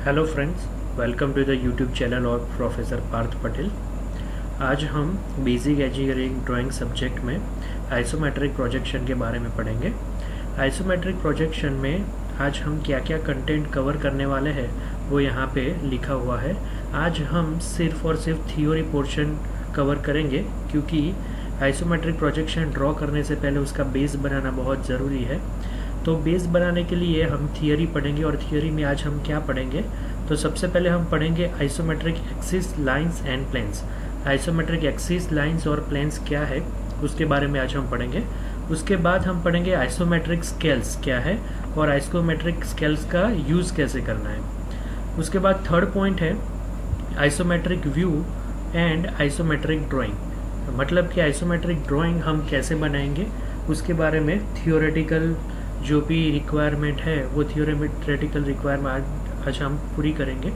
Hello friends, welcome to the YouTube channel of professor Parth Patel. आज हम basic engineering drawing subject में isometric projection के बारे में पढ़ेंगे। आइसोमेट्रिक प्रोजेक्शन में आज हम क्या क्या कंटेंट कवर करने वाले हैं वो यहाँ पे लिखा हुआ है। आज हम सिर्फ और सिर्फ थियोरी पोर्शन कवर करेंगे, क्योंकि आइसोमेट्रिक प्रोजेक्शन ड्रॉ करने से पहले उसका बेस बनाना बहुत ज़रूरी है। तो बेस बनाने के लिए हम थियरी पढ़ेंगे, और थियरी में आज हम क्या पढ़ेंगे, तो सबसे पहले हम पढ़ेंगे isometric axis, lines and planes. Isometric axis, lines और प्लेन्स क्या है उसके बारे में आज हम पढ़ेंगे। उसके बाद हम पढ़ेंगे आइसोमेट्रिक स्केल्स क्या है और आइसोमेट्रिक स्केल्स का यूज़ कैसे करना है। उसके बाद थर्ड पॉइंट है isometric view and isometric drawing, मतलब कि आइसोमेट्रिक ड्राइंग हम कैसे बनाएंगे उसके बारे में थियोरेटिकल जो भी रिक्वायरमेंट है वो थियोरेटिकल रिक्वायरमेंट आज हम पूरी करेंगे।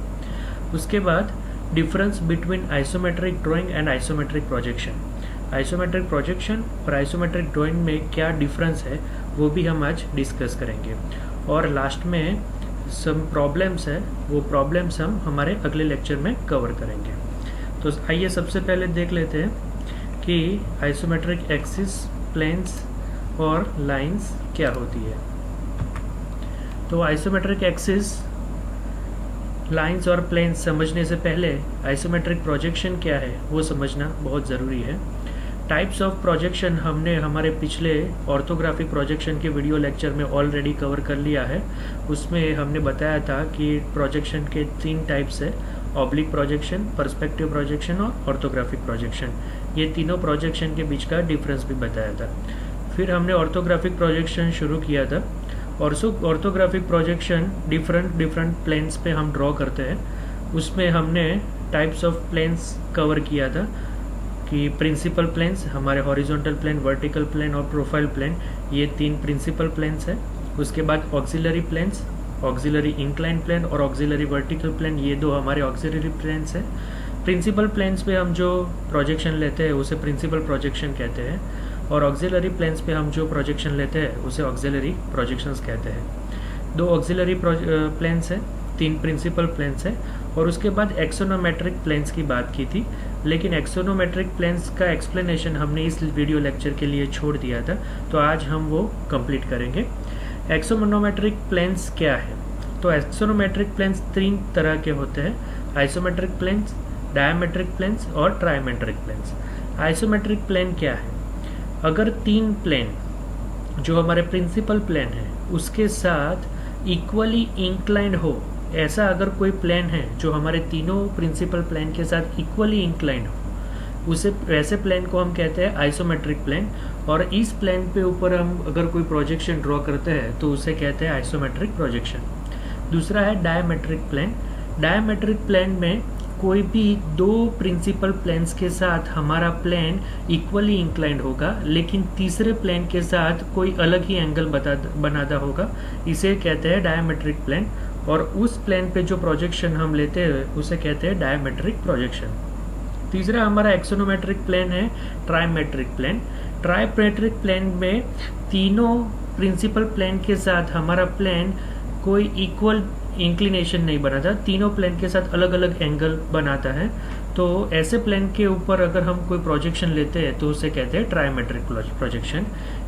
उसके बाद difference between isometric drawing and isometric projection, isometric projection और आइसोमेट्रिक ड्राइंग में क्या डिफरेंस है वो भी हम आज डिस्कस करेंगे। और लास्ट में सम प्रॉब्लम्स है, वो प्रॉब्लम्स हम हमारे अगले लेक्चर में कवर करेंगे। तो आइए सबसे पहले देख लेते हैं कि आइसोमेट्रिक एक्सिस, प्लेन्स और लाइंस क्या होती है। तो आइसोमेट्रिक एक्सिस, लाइंस और प्लेन्स समझने से पहले आइसोमेट्रिक प्रोजेक्शन क्या है वो समझना बहुत ज़रूरी है। टाइप्स ऑफ प्रोजेक्शन हमने हमारे पिछले ऑर्थोग्राफिक प्रोजेक्शन के वीडियो लेक्चर में ऑलरेडी कवर कर लिया है। उसमें हमने बताया था कि प्रोजेक्शन के 3 टाइप्स है, ऑब्लिक प्रोजेक्शन, पर्सपेक्टिव प्रोजेक्शन और ऑर्थोग्राफिक प्रोजेक्शन। ये तीनों प्रोजेक्शन के बीच का डिफरेंस भी बताया था। फिर हमने ऑर्थोग्राफिक प्रोजेक्शन शुरू किया था। और ऑर्थोग्राफिक प्रोजेक्शन डिफरेंट प्लेन्स पे हम ड्रॉ करते हैं। उसमें हमने टाइप्स ऑफ प्लेन्स कवर किया था कि प्रिंसिपल प्लेन्स, हमारे हॉरिजॉन्टल प्लेन, वर्टिकल प्लेन और प्रोफाइल प्लेन, ये 3 प्रिंसिपल प्लेन्स हैं। उसके बाद auxiliary planes, auxiliary incline plane और ऑक्सिलरी वर्टिकल प्लेन, ये 2 हमारे ऑक्सिलरी प्लेन्स हैं। प्रिंसिपल प्लेन्स पे हम जो प्रोजेक्शन लेते हैं उसे प्रिंसिपल प्रोजेक्शन कहते हैं, और ऑक्सिलरी प्लेन्स पे हम जो प्रोजेक्शन लेते हैं उसे ऑक्सिलरी प्रोजेक्शंस कहते हैं। 2 ऑक्सिलरी प्लेन्स हैं, 3 प्रिंसिपल प्लेन्स हैं। और उसके बाद एक्सोनोमेट्रिक प्लेन्स की बात की थी, लेकिन एक्सोनोमेट्रिक प्लेन्स का एक्सप्लेनेशन हमने इस वीडियो लेक्चर के लिए छोड़ दिया था, तो आज हम वो कंप्लीट करेंगे। एक्सोनोमेट्रिक प्लेन्स क्या है, तो एक्सोनोमेट्रिक प्लेन्स 3 तरह के होते हैं, आइसोमेट्रिक प्लेन्स, डायमेट्रिक प्लेन्स और ट्राइमेट्रिक प्लेन्स। आइसोमेट्रिक प्लेन क्या है, अगर 3 प्लेन जो हमारे प्रिंसिपल प्लेन है उसके साथ इक्वली इंक्लाइंड हो, ऐसा अगर कोई प्लेन है जो हमारे तीनों प्रिंसिपल प्लेन के साथ इक्वली इंक्लाइंड हो, उसे वैसे प्लेन को हम कहते हैं आइसोमेट्रिक प्लेन। और इस प्लेन पे ऊपर हम अगर कोई प्रोजेक्शन ड्रॉ करते हैं तो उसे कहते हैं आइसोमेट्रिक प्रोजेक्शन। दूसरा है डायमेट्रिक प्लेन। डायमेट्रिक प्लेन में कोई भी 2 प्रिंसिपल प्लेन्स के साथ हमारा प्लेन इक्वली इंक्लाइंड होगा, लेकिन तीसरे प्लेन के साथ कोई अलग ही एंगल बनाता होगा, इसे कहते हैं डायमेट्रिक प्लेन। और उस प्लेन पे जो प्रोजेक्शन हम लेते हैं उसे कहते हैं डायमेट्रिक प्रोजेक्शन। तीसरा हमारा एक्सोनोमेट्रिक प्लेन है ट्राइमेट्रिक प्लेन। ट्राइमेट्रिक प्लेन में तीनों प्रिंसिपल प्लेन के साथ हमारा प्लेन कोई इक्वल इंक्लिनेशन नहीं बनाता, तीनों प्लेन के साथ अलग अलग एंगल बनाता है। तो ऐसे प्लेन के ऊपर अगर हम कोई प्रोजेक्शन लेते हैं तो उसे कहते हैं ट्राइमेट्रिक प्रोजेक्शन।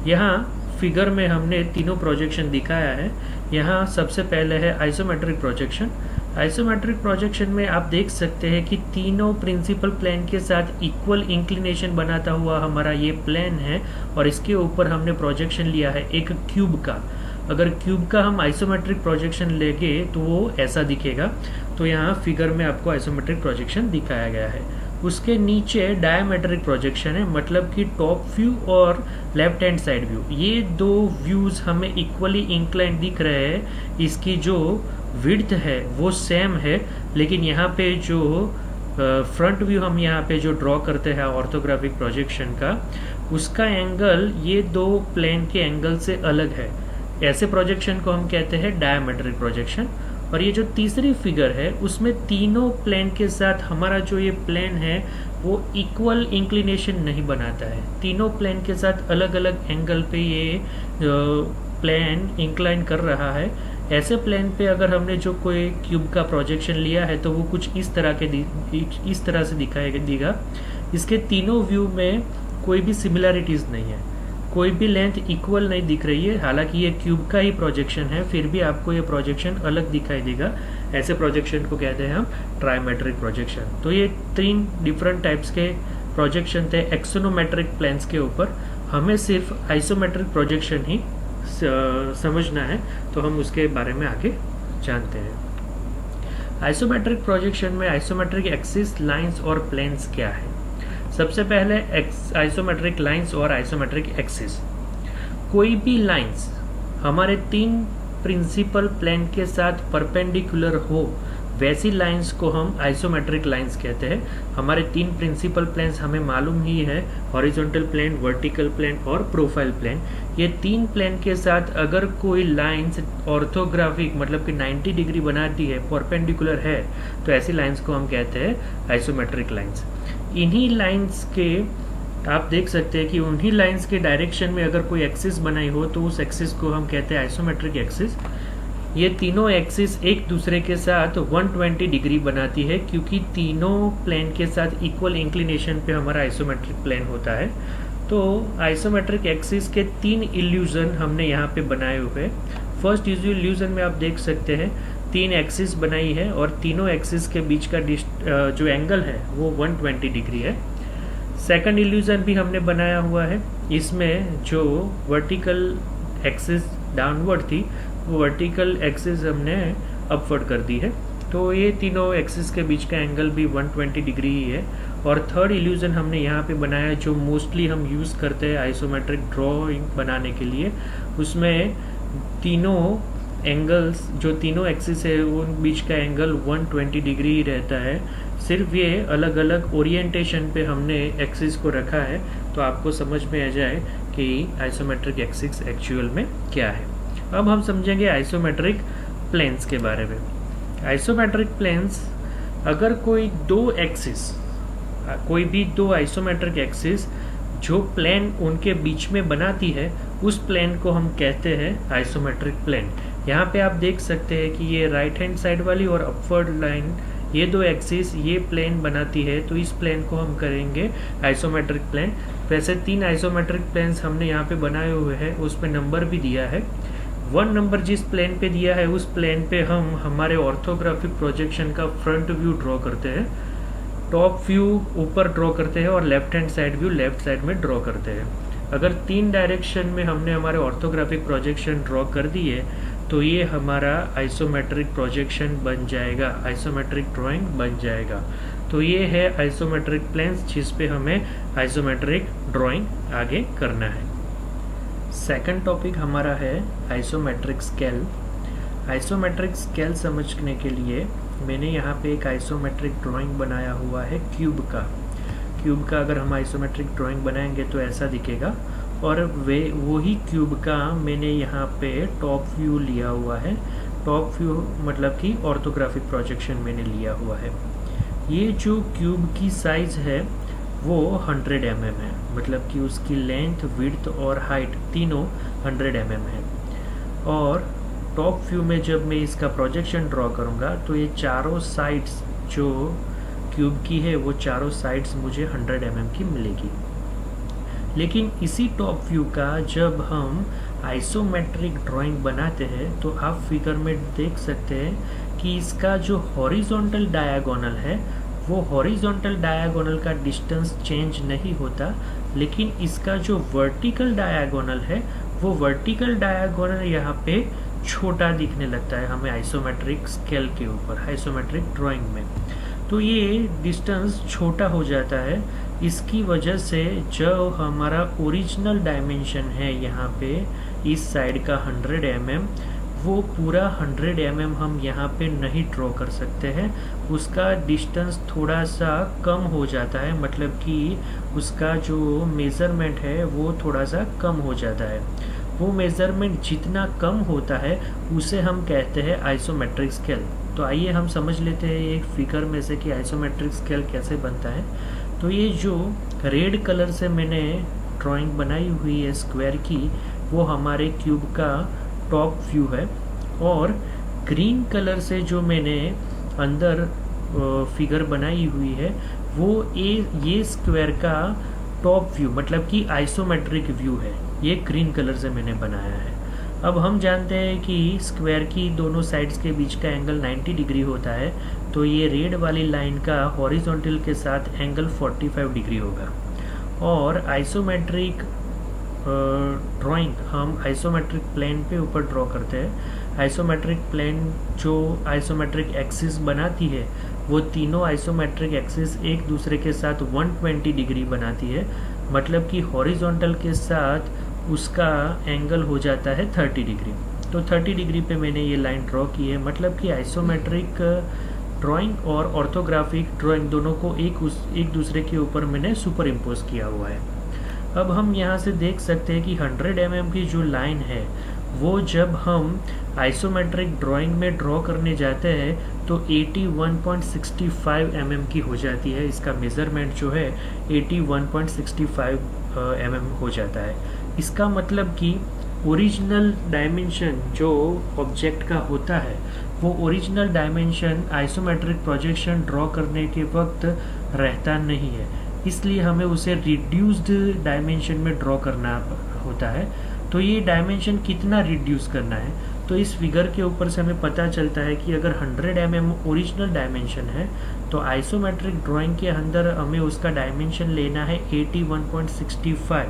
यहाँ फिगर में हमने तीनों प्रोजेक्शन दिखाया है। यहाँ सबसे पहले है आइसोमेट्रिक प्रोजेक्शन। आइसोमेट्रिक प्रोजेक्शन में आप देख सकते हैं कि तीनों प्रिंसिपल प्लेन के साथ इक्वल इंक्लिनेशन बनाता हुआ हमारा ये प्लेन है, और इसके ऊपर हमने प्रोजेक्शन लिया है एक क्यूब का। अगर क्यूब का हम आइसोमेट्रिक प्रोजेक्शन लेंगे तो वो ऐसा दिखेगा। तो यहाँ फिगर में आपको आइसोमेट्रिक प्रोजेक्शन दिखाया गया है। उसके नीचे डायमेट्रिक प्रोजेक्शन है, मतलब कि टॉप व्यू और लेफ्ट हैंड साइड व्यू, ये 2 व्यूज़ हमें इक्वली इंक्लाइंड दिख रहे हैं। इसकी जो विड्थ है वो सेम है, लेकिन यहाँ पे जो फ्रंट व्यू हम यहाँ पे जो ड्रॉ करते हैं ऑर्थोग्राफिक प्रोजेक्शन का, उसका एंगल ये 2 प्लेन के एंगल से अलग है। ऐसे प्रोजेक्शन को हम कहते हैं डायमेट्रिक प्रोजेक्शन। और ये जो तीसरी फिगर है उसमें तीनों प्लेन के साथ हमारा जो ये प्लेन है वो इक्वल इंक्लिनेशन नहीं बनाता है, तीनों प्लेन के साथ अलग अलग एंगल पे ये प्लेन इंक्लाइन कर रहा है। ऐसे प्लेन पे अगर हमने जो कोई क्यूब का प्रोजेक्शन लिया है तो वो कुछ इस तरह से दिखाई देगा। इसके तीनों व्यू में कोई भी सिमिलरिटीज़ नहीं है, कोई भी लेंथ इक्वल नहीं दिख रही है। हालांकि ये क्यूब का ही प्रोजेक्शन है, फिर भी आपको ये प्रोजेक्शन अलग दिखाई देगा। ऐसे प्रोजेक्शन को कहते हैं हम ट्राइमेट्रिक प्रोजेक्शन। तो ये 3 डिफरेंट टाइप्स के प्रोजेक्शन थे एक्सोनोमेट्रिक प्लेन्स के ऊपर। हमें सिर्फ आइसोमेट्रिक प्रोजेक्शन ही समझना है, तो हम उसके बारे में आगे जानते हैं। आइसोमेट्रिक प्रोजेक्शन में आइसोमेट्रिक एक्सिस, लाइंस और प्लेन्स क्या है। सबसे पहले आइसोमेट्रिक लाइंस और आइसोमेट्रिक एक्सिस। कोई भी लाइंस हमारे 3 प्रिंसिपल प्लेन के साथ परपेंडिकुलर हो, वैसी लाइंस को हम आइसोमेट्रिक लाइंस कहते हैं। हमारे 3 प्रिंसिपल प्लेन्स हमें मालूम ही है, हॉरिजॉन्टल प्लेन, वर्टिकल प्लेन और प्रोफाइल प्लेन। ये 3 प्लेन के साथ अगर कोई लाइंस ऑर्थोग्राफिक मतलब कि 90 डिग्री बनाती है, परपेंडिकुलर है, तो ऐसी लाइंस को हम कहते हैं आइसोमेट्रिक लाइंस। इन्हीं लाइंस के आप देख सकते हैं कि उन्हीं लाइंस के डायरेक्शन में अगर कोई एक्सिस बनाई हो तो उस एक्सिस को हम कहते हैं आइसोमेट्रिक एक्सिस। ये तीनों एक्सिस एक दूसरे के साथ 120 डिग्री बनाती है, क्योंकि तीनों प्लेन के साथ इक्वल इंक्लिनेशन पे हमारा आइसोमेट्रिक प्लेन होता है। तो आइसोमेट्रिक एक्सिस के 3 इल्यूजन हमने यहाँ पे बनाए हुए। फर्स्ट इल्यूजन में आप देख सकते हैं 3 एक्सिस बनाई है और तीनों एक्सिस के बीच का जो एंगल है वो 120 डिग्री है। सेकंड इल्यूजन भी हमने बनाया हुआ है, इसमें जो वर्टिकल एक्सिस डाउनवर्ड थी वो वर्टिकल एक्सिस हमने अपवर्ड कर दी है। तो ये तीनों एक्सिस के बीच का एंगल भी 120 डिग्री ही है। और थर्ड इल्यूजन हमने यहाँ पे बनाया जो मोस्टली हम यूज़ करते हैं आइसोमेट्रिक ड्राइंग बनाने के लिए। उसमें तीनों एंगल्स जो तीनों एक्सिस है उन बीच का एंगल 120 डिग्री ही रहता है। सिर्फ ये अलग अलग ओरिएंटेशन पे हमने एक्सिस को रखा है, तो आपको समझ में आ जाए कि आइसोमेट्रिक एक्सिस एक्चुअल में क्या है। अब हम समझेंगे आइसोमेट्रिक प्लेन्स के बारे में। आइसोमेट्रिक प्लेन्स अगर कोई भी दो आइसोमेट्रिक एक्सिस जो प्लेन उनके बीच में बनाती है, उस प्लेन को हम कहते हैं आइसोमेट्रिक प्लेन। यहाँ पे आप देख सकते हैं कि ये राइट हैंड साइड वाली और अपवर्ड लाइन, ये 2 एक्सिस ये प्लेन बनाती है, तो इस प्लेन को हम करेंगे आइसोमेट्रिक प्लेन। वैसे 3 आइसोमेट्रिक प्लेन्स हमने यहाँ पे बनाए हुए हैं, उस पे नंबर भी दिया है। 1 नंबर जिस प्लेन पे दिया है उस प्लेन पे हम हमारे ऑर्थोग्राफिक प्रोजेक्शन का फ्रंट व्यू ड्रॉ करते हैं, टॉप व्यू ऊपर ड्रॉ करते हैं और left hand side view left side में ड्रॉ करते हैं। अगर 3 डायरेक्शन में हमने हमारे ऑर्थोग्राफिक प्रोजेक्शन ड्रॉ कर दिए तो ये हमारा आइसोमेट्रिक प्रोजेक्शन बन जाएगा, आइसोमेट्रिक ड्राइंग बन जाएगा। तो ये है आइसोमेट्रिक प्लेन्स जिस पे हमें आइसोमेट्रिक ड्राइंग आगे करना है। सेकंड टॉपिक हमारा है आइसोमेट्रिक स्केल। आइसोमेट्रिक स्केल समझने के लिए मैंने यहाँ पे एक आइसोमेट्रिक ड्राइंग बनाया हुआ है क्यूब का अगर हम आइसोमेट्रिक ड्राइंग बनाएंगे तो ऐसा दिखेगा, और वही क्यूब का मैंने यहाँ पे टॉप व्यू लिया हुआ है। टॉप व्यू मतलब कि ऑर्थोग्राफिक प्रोजेक्शन मैंने लिया हुआ है। ये जो क्यूब की साइज है वो 100 mm है, मतलब कि उसकी लेंथ, विड्थ और हाइट तीनों 100 mm है। और टॉप व्यू में जब मैं इसका प्रोजेक्शन ड्रॉ करूँगा तो ये चारों साइड्स जो क्यूब की है वो चारों साइड्स मुझे 100 mm की मिलेगी। लेकिन इसी टॉप व्यू का जब हम आइसोमेट्रिक ड्राइंग बनाते हैं तो आप फिगर में देख सकते हैं कि इसका जो हॉरिजॉन्टल डायगोनल है वो हॉरिजॉन्टल डायगोनल का डिस्टेंस चेंज नहीं होता, लेकिन इसका जो वर्टिकल डायगोनल है वो वर्टिकल डायगोनल यहाँ पे छोटा दिखने लगता है हमें आइसोमेट्रिक स्केल के ऊपर, आइसोमेट्रिक ड्राइंग में। तो ये डिस्टेंस छोटा हो जाता है। इसकी वजह से जो हमारा ओरिजिनल डायमेंशन है यहाँ पे इस साइड का 100 mm, वो पूरा 100 mm हम यहाँ पे नहीं ड्रॉ कर सकते हैं। उसका डिस्टेंस थोड़ा सा कम हो जाता है, मतलब कि उसका जो मेज़रमेंट है वो थोड़ा सा कम हो जाता है। वो मेज़रमेंट जितना कम होता है उसे हम कहते हैं आइसोमेट्रिक स्केल। तो आइए हम समझ लेते हैं एक फिगर में से कि आइसोमेट्रिक स्केल कैसे बनता है। तो ये जो रेड कलर से मैंने ड्राइंग बनाई हुई है स्क्वायर की, वो हमारे क्यूब का टॉप व्यू है। और ग्रीन कलर से जो मैंने अंदर फिगर बनाई हुई है वो ये स्क्वायर का टॉप व्यू मतलब कि आइसोमेट्रिक व्यू है, ये ग्रीन कलर से मैंने बनाया है। अब हम जानते हैं कि स्क्वायर की दोनों साइड्स के बीच का एंगल 90 डिग्री होता है, तो ये रेड वाली लाइन का हॉरिजॉन्टल के साथ एंगल 45 डिग्री होगा। और आइसोमेट्रिक ड्राइंग हम आइसोमेट्रिक प्लेन पे ऊपर ड्रॉ करते हैं। आइसोमेट्रिक प्लेन जो आइसोमेट्रिक एक्सिस बनाती है वो तीनों आइसोमेट्रिक एक्सिस एक दूसरे के साथ 120 डिग्री बनाती है, मतलब कि हॉरिजॉन्टल के साथ उसका एंगल हो जाता है 30 डिग्री। तो 30 डिग्री पे मैंने ये लाइन ड्रॉ की है, मतलब कि आइसोमेट्रिक ड्राइंग और ऑर्थोग्राफिक ड्राइंग दोनों को एक दूसरे के ऊपर मैंने सुपर इम्पोज किया हुआ है। अब हम यहाँ से देख सकते हैं कि 100 mm की जो लाइन है वो जब हम आइसोमेट्रिक ड्राइंग में ड्रॉ करने जाते हैं तो 81.65 mm की हो जाती है। इसका मेज़रमेंट जो है 81.65 mm हो जाता है। इसका मतलब कि ओरिजिनल डायमेंशन जो ऑब्जेक्ट का होता है वो original dimension isometric projection draw करने के वक्त रहता नहीं है, इसलिए हमें उसे रिड्यूस्ड डायमेंशन में ड्रॉ करना होता है। तो ये डायमेंशन कितना रिड्यूस करना है, तो इस फिगर के ऊपर से हमें पता चलता है कि अगर 100 mm ओरिजिनल डायमेंशन है तो आइसोमेट्रिक ड्राइंग के अंदर हमें उसका डायमेंशन लेना है 81.65।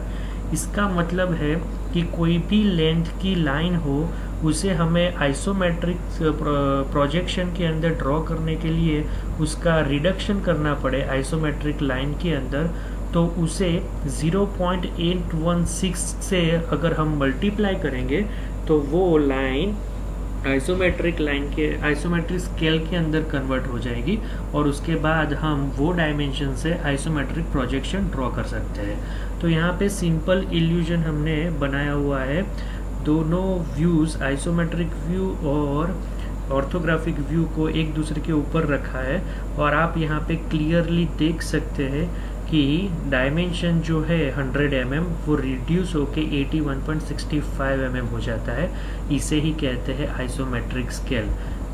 इसका मतलब है कि कोई भी लेंथ की लाइन हो उसे हमें आइसोमेट्रिक प्रोजेक्शन के अंदर ड्रॉ करने के लिए उसका रिडक्शन करना पड़े आइसोमेट्रिक लाइन के अंदर, तो उसे 0.816 से अगर हम मल्टीप्लाई करेंगे तो वो लाइन आइसोमेट्रिक स्केल के अंदर कन्वर्ट हो जाएगी और उसके बाद हम वो डायमेंशन से आइसोमेट्रिक प्रोजेक्शन ड्रॉ कर सकते हैं। तो यहाँ पे सिंपल इल्यूजन हमने बनाया हुआ है, दोनों व्यूज़ आइसोमेट्रिक व्यू और ऑर्थोग्राफिक व्यू को एक दूसरे के ऊपर रखा है और आप यहाँ पे क्लियरली देख सकते हैं कि डायमेंशन जो है 100 mm वो रिड्यूस होके 81.65 mm हो जाता है। इसे ही कहते हैं आइसोमेट्रिक स्केल।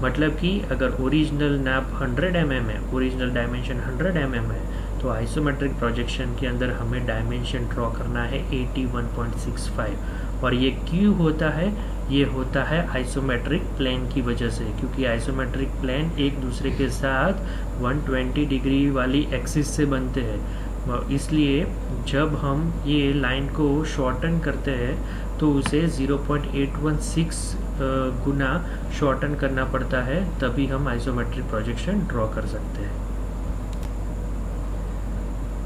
मतलब कि अगर ओरिजिनल नाप 100 mm है, ओरिजिनल डायमेंशन 100 mm है, तो आइसोमेट्रिक प्रोजेक्शन के अंदर हमें डायमेंशन ड्रॉ करना है 81.65। और ये क्यों होता है? ये होता है आइसोमेट्रिक प्लेन की वजह से, क्योंकि आइसोमेट्रिक प्लेन एक दूसरे के साथ 120 डिग्री वाली एक्सिस से बनते हैं। इसलिए जब हम ये लाइन को शॉर्टन करते हैं तो उसे 0.816 गुना शॉर्टन करना पड़ता है, तभी हम आइसोमेट्रिक प्रोजेक्शन ड्रॉ कर सकते हैं।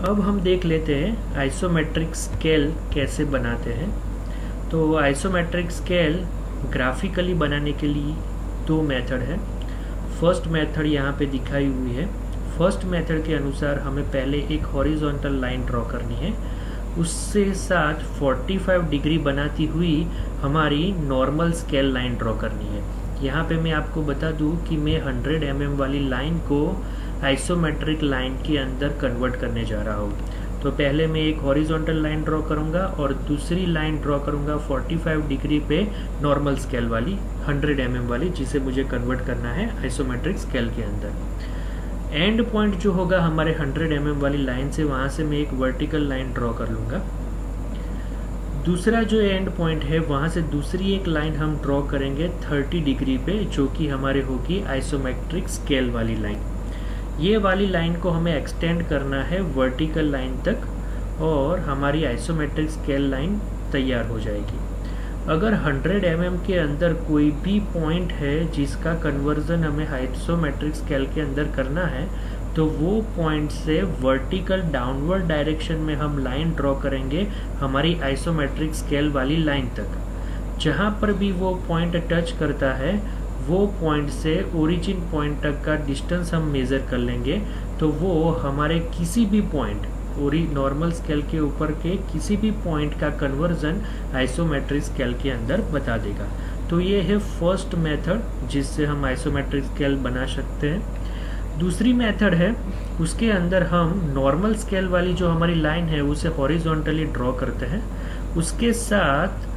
अब हम देख लेते हैं आइसोमेट्रिक स्केल कैसे बनाते हैं। तो आइसोमेट्रिक स्केल ग्राफिकली बनाने के लिए दो मेथड है। फर्स्ट मेथड यहाँ पे दिखाई हुई है। फर्स्ट मेथड के अनुसार हमें पहले एक हॉरिजॉन्टल लाइन ड्रॉ करनी है, उससे साथ 45 डिग्री बनाती हुई हमारी नॉर्मल स्केल लाइन ड्रॉ करनी है। यहाँ पे मैं आपको बता दूँ कि मैं 100 mm वाली लाइन को आइसोमेट्रिक लाइन के अंदर कन्वर्ट करने जा रहा हूँ। तो पहले मैं एक हॉरिजॉन्टल लाइन ड्रॉ करूँगा और दूसरी लाइन ड्रॉ करूँगा 45 डिग्री पे नॉर्मल स्केल वाली 100 mm वाली, जिसे मुझे कन्वर्ट करना है आइसोमेट्रिक स्केल के अंदर। एंड पॉइंट जो होगा हमारे 100 mm वाली लाइन से, वहाँ से मैं एक वर्टिकल लाइन ड्रॉ कर लूँगा। दूसरा जो एंड पॉइंट है वहाँ से दूसरी एक लाइन हम ड्रॉ करेंगे 30 डिग्री पे, जो कि हमारे होगी आइसोमेट्रिक स्केल वाली लाइन। ये वाली लाइन को हमें एक्सटेंड करना है वर्टिकल लाइन तक और हमारी आइसोमेट्रिक स्केल लाइन तैयार हो जाएगी। अगर 100 mm के अंदर कोई भी पॉइंट है जिसका कन्वर्जन हमें आइसोमेट्रिक स्केल के अंदर करना है, तो वो पॉइंट से वर्टिकल डाउनवर्ड डायरेक्शन में हम लाइन ड्रॉ करेंगे हमारी आइसोमेट्रिक स्केल वाली लाइन तक। जहाँ पर भी वो पॉइंट टच करता है वो पॉइंट से ओरिजिन पॉइंट तक का डिस्टेंस हम मेज़र कर लेंगे, तो वो हमारे किसी भी पॉइंट नॉर्मल स्केल के ऊपर के किसी भी पॉइंट का कन्वर्जन आइसोमेट्रिक स्केल के अंदर बता देगा। तो ये है फर्स्ट मेथड जिससे हम आइसोमेट्रिक स्केल बना सकते हैं। दूसरी मेथड है, उसके अंदर हम नॉर्मल स्केल वाली जो हमारी लाइन है उसे हॉरिजॉन्टली ड्रॉ करते हैं, उसके साथ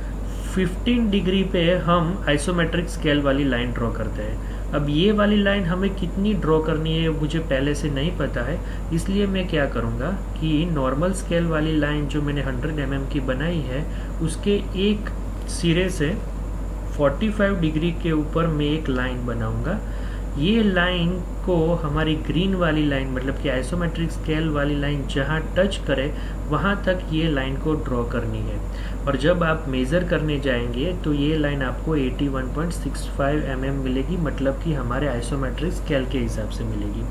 15 डिग्री पे हम आइसोमेट्रिक स्केल वाली लाइन ड्रॉ करते हैं। अब ये वाली लाइन हमें कितनी ड्रॉ करनी है मुझे पहले से नहीं पता है, इसलिए मैं क्या करूँगा कि नॉर्मल स्केल वाली लाइन जो मैंने 100 mm की बनाई है उसके एक सिरे से 45 डिग्री के ऊपर मैं एक लाइन बनाऊंगा। ये लाइन को हमारी ग्रीन वाली लाइन मतलब कि आइसोमेट्रिक स्केल वाली लाइन जहाँ टच करे वहाँ तक ये लाइन को ड्रॉ करनी है। और जब आप मेज़र करने जाएंगे तो ये लाइन आपको 81.65 mm मिलेगी, मतलब कि हमारे आइसोमेट्रिक स्केल के हिसाब से मिलेगी।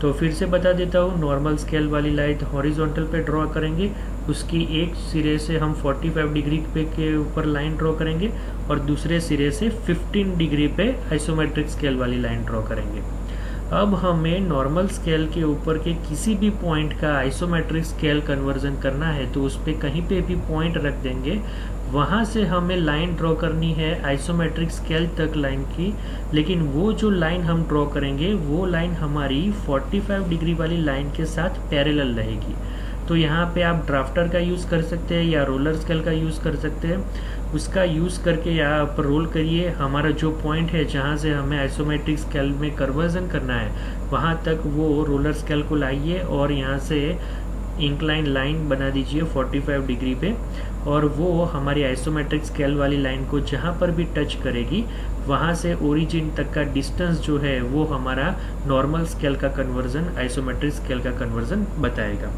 तो फिर से बता देता हूँ, नॉर्मल स्केल वाली लाइन हॉरिजॉन्टल पे ड्रॉ करेंगे, उसकी एक सिरे से हम 45 डिग्री पे के ऊपर लाइन ड्रॉ करेंगे और दूसरे सिरे से 15 डिग्री पे आइसोमेट्रिक स्केल वाली लाइन ड्रॉ करेंगे। अब हमें नॉर्मल स्केल के ऊपर के किसी भी पॉइंट का आइसोमेट्रिक स्केल कन्वर्जन करना है तो उस पर कहीं पे भी पॉइंट रख देंगे, वहाँ से हमें लाइन ड्रॉ करनी है आइसोमेट्रिक स्केल तक लाइन की। लेकिन वो जो लाइन हम ड्रॉ करेंगे वो लाइन हमारी 45 डिग्री वाली लाइन के साथ पैरेलल रहेगी। तो यहाँ पे आप ड्राफ्टर का यूज़ कर सकते हैं या रोलर स्केल का यूज़ कर सकते हैं। उसका यूज़ करके यहाँ पर रोल करिए, हमारा जो पॉइंट है जहाँ से हमें आइसोमेट्रिक स्केल में कन्वर्जन करना है वहाँ तक वो रोलर स्केल को लाइए और यहाँ से इंक्लाइन लाइन बना दीजिए 45 डिग्री पे, और वो हमारी आइसोमेट्रिक स्केल वाली लाइन को जहाँ पर भी टच करेगी वहाँ से ओरिजिन तक का डिस्टेंस जो है वो हमारा नॉर्मल स्केल का कन्वर्जन आइसोमेट्रिक स्केल का कन्वर्जन बताएगा।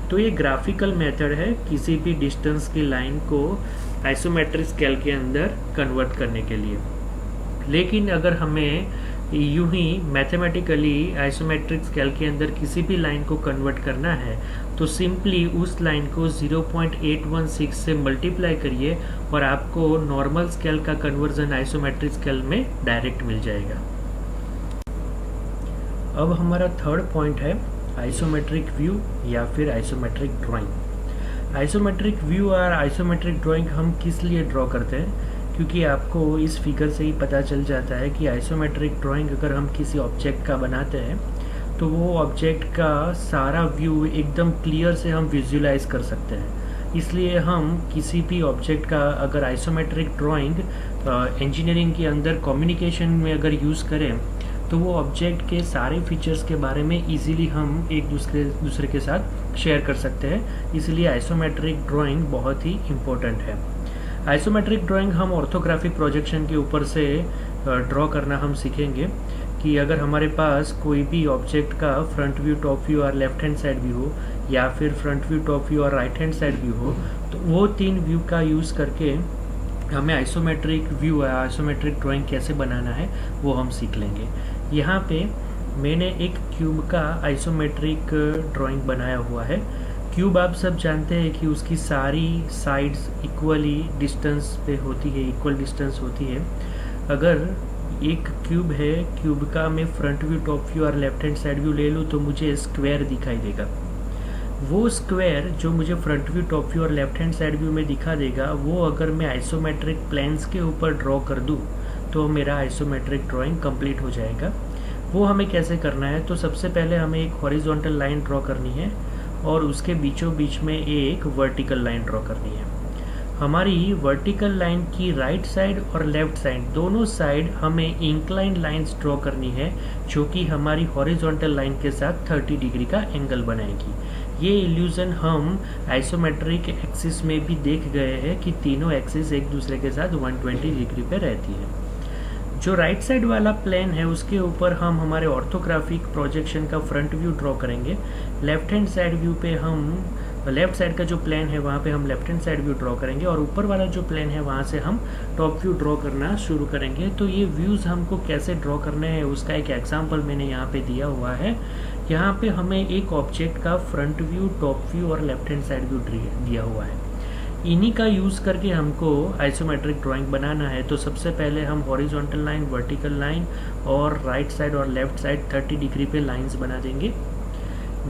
तो ये ग्राफिकल मेथड है किसी भी डिस्टेंस की लाइन को आइसोमेट्रिक स्केल के अंदर कन्वर्ट करने के लिए। लेकिन अगर हमें यूं ही मैथमेटिकली आइसोमेट्रिक स्केल के अंदर किसी भी लाइन को कन्वर्ट करना है तो सिंपली उस लाइन को 0.816 से मल्टीप्लाई करिए और आपको नॉर्मल स्केल का कन्वर्जन आइसोमेट्रिक स्केल में डायरेक्ट मिल जाएगा। अब हमारा थर्ड पॉइंट है आइसोमेट्रिक व्यू या फिर आइसोमेट्रिक ड्राइंग। आइसोमेट्रिक व्यू और आइसोमेट्रिक ड्राइंग हम किस लिए ड्रॉ करते हैं, क्योंकि आपको इस फिगर से ही पता चल जाता है कि आइसोमेट्रिक ड्राइंग अगर हम किसी ऑब्जेक्ट का बनाते हैं तो वो ऑब्जेक्ट का सारा व्यू एकदम क्लियर से हम विजुलाइज कर सकते हैं। इसलिए हम किसी भी ऑब्जेक्ट का अगर आइसोमेट्रिक ड्राइंग इंजीनियरिंग के अंदर कम्युनिकेशन में अगर यूज़ करें तो वो ऑब्जेक्ट के सारे फीचर्स के बारे में इजीली हम एक दूसरे के साथ शेयर कर सकते हैं। इसलिए आइसोमेट्रिक ड्राइंग बहुत ही इम्पोर्टेंट है। आइसोमेट्रिक ड्राइंग हम ऑर्थोग्राफिक प्रोजेक्शन के ऊपर से ड्रॉ करना हम सीखेंगे कि अगर हमारे पास कोई भी ऑब्जेक्ट का फ्रंट व्यू, टॉप व्यू और लेफ्ट हैंड साइड व्यू हो या फिर फ्रंट व्यू, टॉप व्यू और राइट हैंड साइड व्यू हो तो वो तीन व्यू का यूज़ करके हमें आइसोमेट्रिक व्यू या आइसोमेट्रिक ड्राइंग कैसे बनाना है वो हम सीख लेंगे। यहाँ पे मैंने एक क्यूब का आइसोमेट्रिक ड्राइंग बनाया हुआ है। क्यूब आप सब जानते हैं कि उसकी सारी साइड्स इक्वली डिस्टेंस पे होती है, इक्वल डिस्टेंस होती है। अगर एक क्यूब है, क्यूब का मैं फ्रंट व्यू, टॉप व्यू और लेफ्ट हैंड साइड व्यू ले लूँ तो मुझे स्क्वायर दिखाई देगा। वो स्क्वायर जो मुझे फ्रंट व्यू, टॉप व्यू और लेफ्ट हैंड साइड व्यू में दिखा देगा वो अगर मैं आइसोमेट्रिक प्लेन्स के ऊपर ड्रॉ कर दूँ तो मेरा आइसोमेट्रिक ड्राइंग कंप्लीट हो जाएगा। वो हमें कैसे करना है, तो सबसे पहले हमें एक हॉरिजॉन्टल लाइन ड्रॉ करनी है और उसके बीचों बीच में एक वर्टिकल लाइन ड्रॉ करनी है। हमारी वर्टिकल लाइन की राइट साइड और लेफ्ट साइड दोनों साइड हमें इंक्लाइंड लाइंस ड्रॉ करनी है जो कि हमारी हॉरिजॉन्टल लाइन के साथ 30 डिग्री का एंगल बनाएगी। ये इल्यूजन हम आइसोमेट्रिक एक्सिस में भी देख गए हैं कि तीनों एक्सिस एक दूसरे के साथ 120 डिग्री पे रहती है। जो राइट साइड वाला प्लेन है उसके ऊपर हम हमारे ऑर्थोग्राफिक प्रोजेक्शन का फ्रंट व्यू ड्रॉ करेंगे। लेफ्ट हैंड साइड व्यू पे हम लेफ्ट साइड का जो प्लेन है वहाँ पे हम left hand side view draw करेंगे और ऊपर वाला जो प्लेन है वहाँ से हम टॉप व्यू ड्रॉ करना शुरू करेंगे। तो ये व्यूज़ हमको कैसे ड्रॉ करने हैं उसका एक एग्जांपल मैंने यहाँ पे दिया हुआ है। यहाँ पे हमें एक ऑब्जेक्ट का फ्रंट व्यू, टॉप व्यू और लेफ्ट हैंड साइड व्यू दिया हुआ है। इन्हीं का यूज़ करके हमको आइसोमेट्रिक ड्राइंग बनाना है। तो सबसे पहले हम हॉरिजॉन्टल लाइन, वर्टिकल लाइन और राइट साइड और लेफ्ट साइड 30 डिग्री पे लाइंस बना देंगे।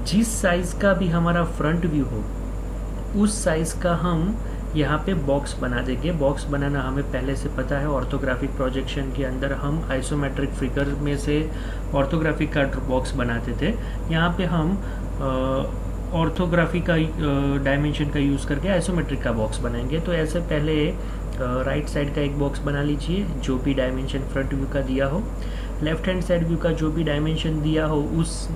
जिस साइज़ का भी हमारा फ्रंट व्यू हो उस साइज़ का हम यहाँ पे बॉक्स बना देंगे। बॉक्स बनाना हमें पहले से पता है, ऑर्थोग्राफिक प्रोजेक्शन के अंदर हम आइसोमेट्रिक फिगर में से ऑर्थोग्राफिक का बॉक्स बनाते थे। यहाँ पे हम ऑर्थोग्राफी का डायमेंशन का यूज़ करके आइसोमेट्रिक का बॉक्स बनाएंगे। तो ऐसे पहले राइट साइड का एक बॉक्स बना लीजिए जो भी डायमेंशन फ्रंट व्यू का दिया हो। लेफ्ट हैंड साइड व्यू का जो भी डायमेंशन दिया हो उस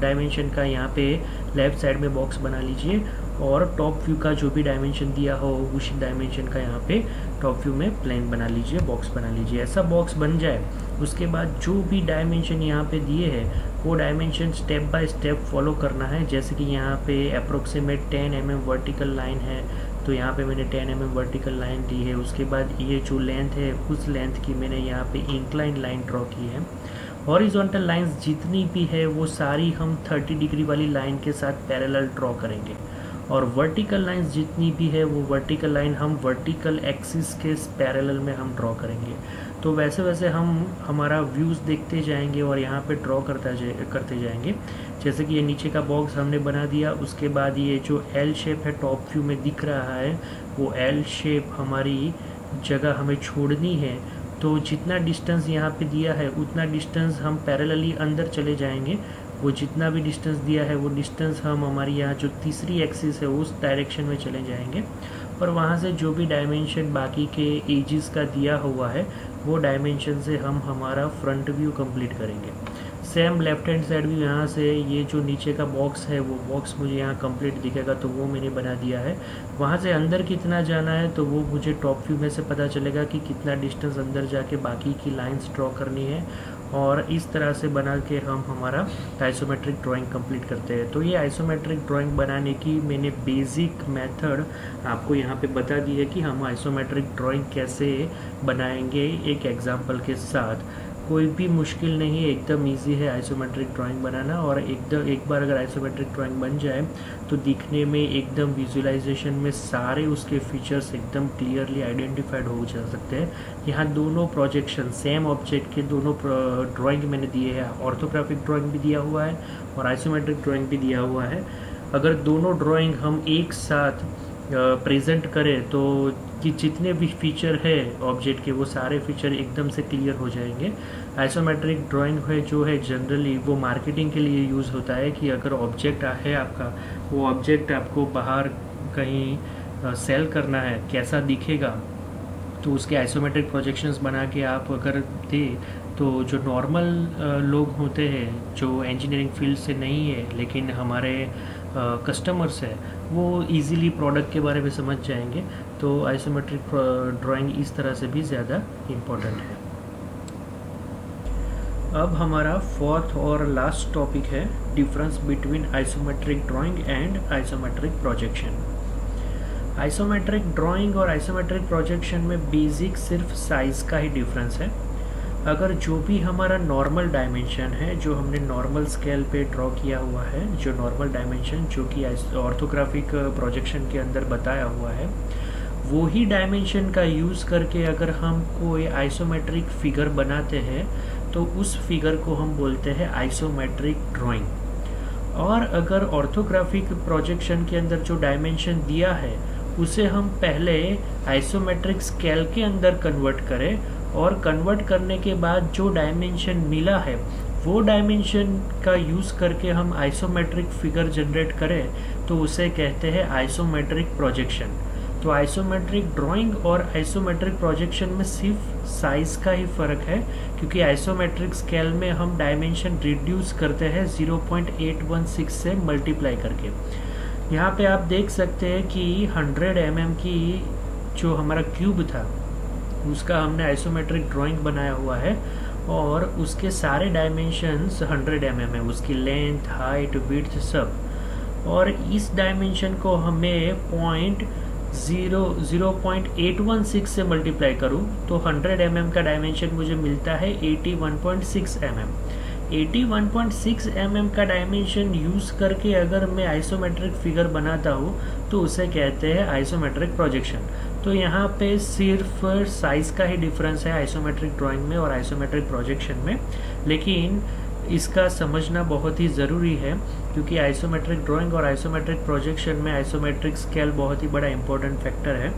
डायमेंशन का यहाँ पे लेफ्ट साइड में बॉक्स बना लीजिए, और टॉप व्यू का जो भी डायमेंशन दिया हो उस डायमेंशन का यहाँ पे टॉप व्यू में प्लेन बना लीजिए, बॉक्स बना लीजिए। ऐसा बॉक्स बन जाए उसके बाद जो भी डायमेंशन यहाँ पे दिए हैं वो dimension step by step follow करना है। जैसे कि यहाँ पे अप्रोक्सीमेट 10 mm वर्टिकल लाइन है, तो यहाँ पे मैंने 10 mm वर्टिकल लाइन दी है। उसके बाद ये जो लेंथ है उस लेंथ की मैंने यहाँ पे इंक्लाइन लाइन ड्रॉ की है। हॉरिजॉन्टल लाइंस जितनी भी है वो सारी हम 30 डिग्री वाली लाइन के साथ पैरेलल ड्रॉ करेंगे, और वर्टिकल लाइंस जितनी भी है वो वर्टिकल लाइन हम वर्टिकल एक्सिस के पैरेलल में हम ड्रॉ करेंगे। तो वैसे वैसे हम हमारा व्यूज़ देखते जाएंगे और यहाँ पे ड्रॉ करते जाएंगे। जैसे कि ये नीचे का बॉक्स हमने बना दिया, उसके बाद ये जो एल शेप है टॉप व्यू में दिख रहा है, वो एल शेप हमारी जगह हमें छोड़नी है। तो जितना डिस्टेंस यहाँ पे दिया है उतना डिस्टेंस हम पैरेलली अंदर चले जाएंगे। वो जितना भी डिस्टेंस दिया है वो डिस्टेंस हम हमारी यहाँ जो तीसरी एक्सिस है उस डायरेक्शन में चले जाएंगे, और वहाँ से जो भी डायमेंशन बाकी के एजेस का दिया हुआ है वो डायमेंशन से हम हमारा फ्रंट व्यू कंप्लीट करेंगे। Same left hand side view, यहाँ से ये जो नीचे का बॉक्स है वो बॉक्स मुझे यहाँ कंप्लीट दिखेगा, तो वो मैंने बना दिया है। वहाँ से अंदर कितना जाना है तो वो मुझे टॉप व्यू में से पता चलेगा कि कितना डिस्टेंस अंदर जाके बाकी की लाइंस ड्रॉ करनी है, और इस तरह से बना के हम हमारा आइसोमेट्रिक ड्राइंग कंप्लीट करते हैं। तो ये आइसोमेट्रिक ड्राइंग बनाने की मैंने बेसिक मेथड आपको यहाँ पे बता दी है कि हम आइसोमेट्रिक ड्राइंग कैसे बनाएंगे एक एग्जांपल के साथ। कोई भी मुश्किल नहीं है, एकदम इजी है आइसोमेट्रिक ड्राइंग बनाना, और एक बार अगर आइसोमेट्रिक ड्राइंग बन जाए तो दिखने में एकदम विजुअलाइजेशन में सारे उसके फीचर्स एकदम क्लियरली आइडेंटिफाइड हो जा सकते हैं। यहाँ दोनों प्रोजेक्शन सेम ऑब्जेक्ट के दोनों ड्राइंग मैंने दिए हैं, ऑर्थोग्राफिक ड्राइंग भी दिया हुआ है और आइसोमेट्रिक ड्राइंग भी दिया हुआ है। अगर दोनों ड्राइंग हम एक साथ प्रेजेंट करें तो कि जितने भी फीचर है ऑब्जेक्ट के वो सारे फीचर एकदम से क्लियर हो जाएंगे। आइसोमेट्रिक ड्राइंग है जो है जनरली वो मार्केटिंग के लिए यूज़ होता है कि अगर ऑब्जेक्ट है आपका, वो ऑब्जेक्ट आपको बाहर कहीं सेल करना है, कैसा दिखेगा, तो उसके आइसोमेट्रिक प्रोजेक्शंस बना के आप अगर दे तो जो नॉर्मल लोग होते हैं जो इंजीनियरिंग फील्ड से नहीं है लेकिन हमारे कस्टमर्स है वो इजीली प्रोडक्ट के बारे में समझ जाएंगे। तो आइसोमेट्रिक ड्राइंग इस तरह से भी ज़्यादा इम्पोर्टेंट है। अब हमारा फोर्थ और लास्ट टॉपिक है difference between isometric drawing and isometric projection. Isometric drawing और आइसोमेट्रिक प्रोजेक्शन में बेसिक सिर्फ साइज़ का ही डिफरेंस है। अगर जो भी हमारा नॉर्मल डायमेंशन है जो हमने नॉर्मल स्केल पे ड्रॉ किया हुआ है, जो नॉर्मल डायमेंशन जो कि ऑर्थोग्राफिक प्रोजेक्शन के अंदर बताया हुआ है, वो ही डायमेंशन का यूज़ करके अगर हम कोई आइसोमेट्रिक फिगर बनाते हैं तो उस फिगर को हम बोलते हैं आइसोमेट्रिक ड्राइंग। और अगर ऑर्थोग्राफिक प्रोजेक्शन के अंदर जो डायमेंशन दिया है उसे हम पहले आइसोमेट्रिक स्केल के अंदर कन्वर्ट करें, और कन्वर्ट करने के बाद जो डायमेंशन मिला है वो डायमेंशन का यूज़ करके हम आइसोमेट्रिक फिगर जनरेट करें तो उसे कहते हैं आइसोमेट्रिक प्रोजेक्शन। तो आइसोमेट्रिक ड्राइंग और आइसोमेट्रिक प्रोजेक्शन में सिर्फ साइज़ का ही फ़र्क है, क्योंकि आइसोमेट्रिक स्केल में हम डायमेंशन रिड्यूस करते हैं 0.816 से मल्टीप्लाई करके। यहाँ पे आप देख सकते हैं कि 100 mm की जो हमारा क्यूब था उसका हमने आइसोमेट्रिक ड्राइंग बनाया हुआ है, और उसके सारे डायमेंशंस 100 mm है, उसकी लेंथ, हाइट, विड्थ सब। और इस डायमेंशन को हमें 0.816 से मल्टीप्लाई करूँ तो 100 mm का डायमेंशन मुझे मिलता है 81.6 mm। 81.6 mm का डायमेंशन यूज़ करके अगर मैं आइसोमेट्रिक फिगर बनाता हूँ तो उसे कहते हैं आइसोमेट्रिक प्रोजेक्शन। तो यहाँ पे सिर्फ साइज़ का ही डिफरेंस है आइसोमेट्रिक ड्राइंग में और आइसोमेट्रिक प्रोजेक्शन में, लेकिन इसका समझना बहुत ही ज़रूरी है क्योंकि आइसोमेट्रिक ड्राइंग और आइसोमेट्रिक प्रोजेक्शन में आइसोमेट्रिक स्केल बहुत ही बड़ा इंपॉर्टेंट फैक्टर है।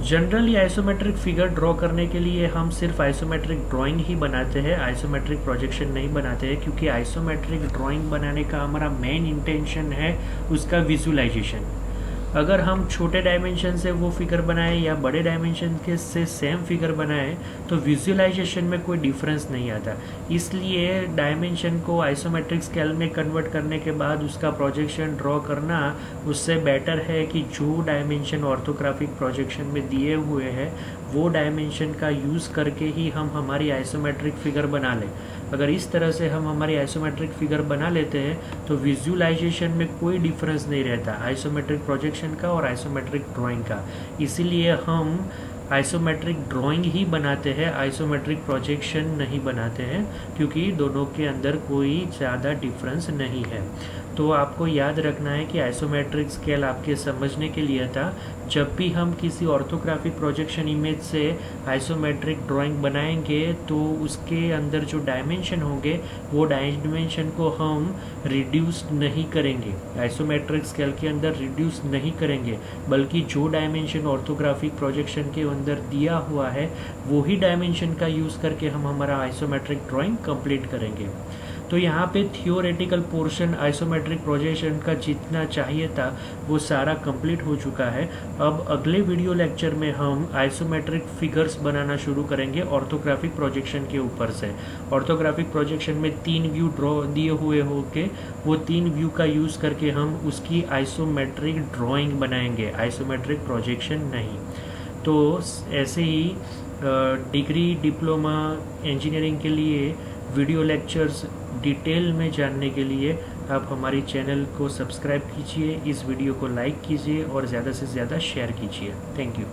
जनरली आइसोमेट्रिक फिगर ड्रॉ करने के लिए हम सिर्फ आइसोमेट्रिक ड्राइंग ही बनाते हैं, आइसोमेट्रिक प्रोजेक्शन नहीं बनाते हैं, क्योंकि आइसोमेट्रिक ड्राइंग बनाने का हमारा मेन इंटेंशन है उसका विजुअलाइजेशन। अगर हम छोटे डायमेंशन से वो फिगर बनाएं या बड़े डायमेंशन के से सेम फिगर बनाएं तो विजुअलाइजेशन में कोई डिफरेंस नहीं आता। इसलिए डायमेंशन को आइसोमेट्रिक स्केल में कन्वर्ट करने के बाद उसका प्रोजेक्शन ड्रॉ करना उससे बेटर है कि जो डायमेंशन ऑर्थोग्राफिक प्रोजेक्शन में दिए हुए हैं वो डायमेंशन का यूज़ करके ही हम हमारी आइसोमेट्रिक फिगर बना लें। अगर इस तरह से हम हमारी आइसोमेट्रिक फिगर बना लेते हैं तो विजुअलाइजेशन में कोई डिफरेंस नहीं रहता आइसोमेट्रिक प्रोजेक्शन का और आइसोमेट्रिक ड्राइंग का। इसीलिए हम आइसोमेट्रिक ड्राइंग ही बनाते हैं, आइसोमेट्रिक प्रोजेक्शन नहीं बनाते हैं, क्योंकि दोनों के अंदर कोई ज़्यादा डिफरेंस नहीं है। तो आपको याद रखना है कि आइसोमेट्रिक स्केल आपके समझने के लिए था। जब भी हम किसी ऑर्थोग्राफिक प्रोजेक्शन इमेज से आइसोमेट्रिक ड्राइंग बनाएंगे तो उसके अंदर जो डायमेंशन होंगे वो डायमेंशन को हम रिड्यूस नहीं करेंगे, आइसोमेट्रिक स्केल के अंदर रिड्यूस नहीं करेंगे, बल्कि जो डायमेंशन ऑर्थोग्राफिक प्रोजेक्शन के अंदर दिया हुआ है वो ही डायमेंशन का यूज़ करके हम हमारा आइसोमेट्रिक ड्राइंग कंप्लीट करेंगे। तो यहाँ पे थियोरेटिकल पोर्शन आइसोमेट्रिक प्रोजेक्शन का जितना चाहिए था वो सारा कंप्लीट हो चुका है। अब अगले वीडियो लेक्चर में हम आइसोमेट्रिक फिगर्स बनाना शुरू करेंगे ऑर्थोग्राफिक प्रोजेक्शन के ऊपर से। ऑर्थोग्राफिक प्रोजेक्शन में 3 व्यू ड्रॉ दिए हुए होके वो 3 व्यू का यूज़ करके हम उसकी आइसोमेट्रिक ड्राइंग बनाएंगे, आइसोमेट्रिक प्रोजेक्शन नहीं। तो ऐसे ही डिग्री, डिप्लोमा, इंजीनियरिंग के लिए वीडियो लेक्चर्स डिटेल में जानने के लिए आप हमारी चैनल को सब्सक्राइब कीजिए, इस वीडियो को लाइक कीजिए और ज़्यादा से ज़्यादा शेयर कीजिए। Thank you.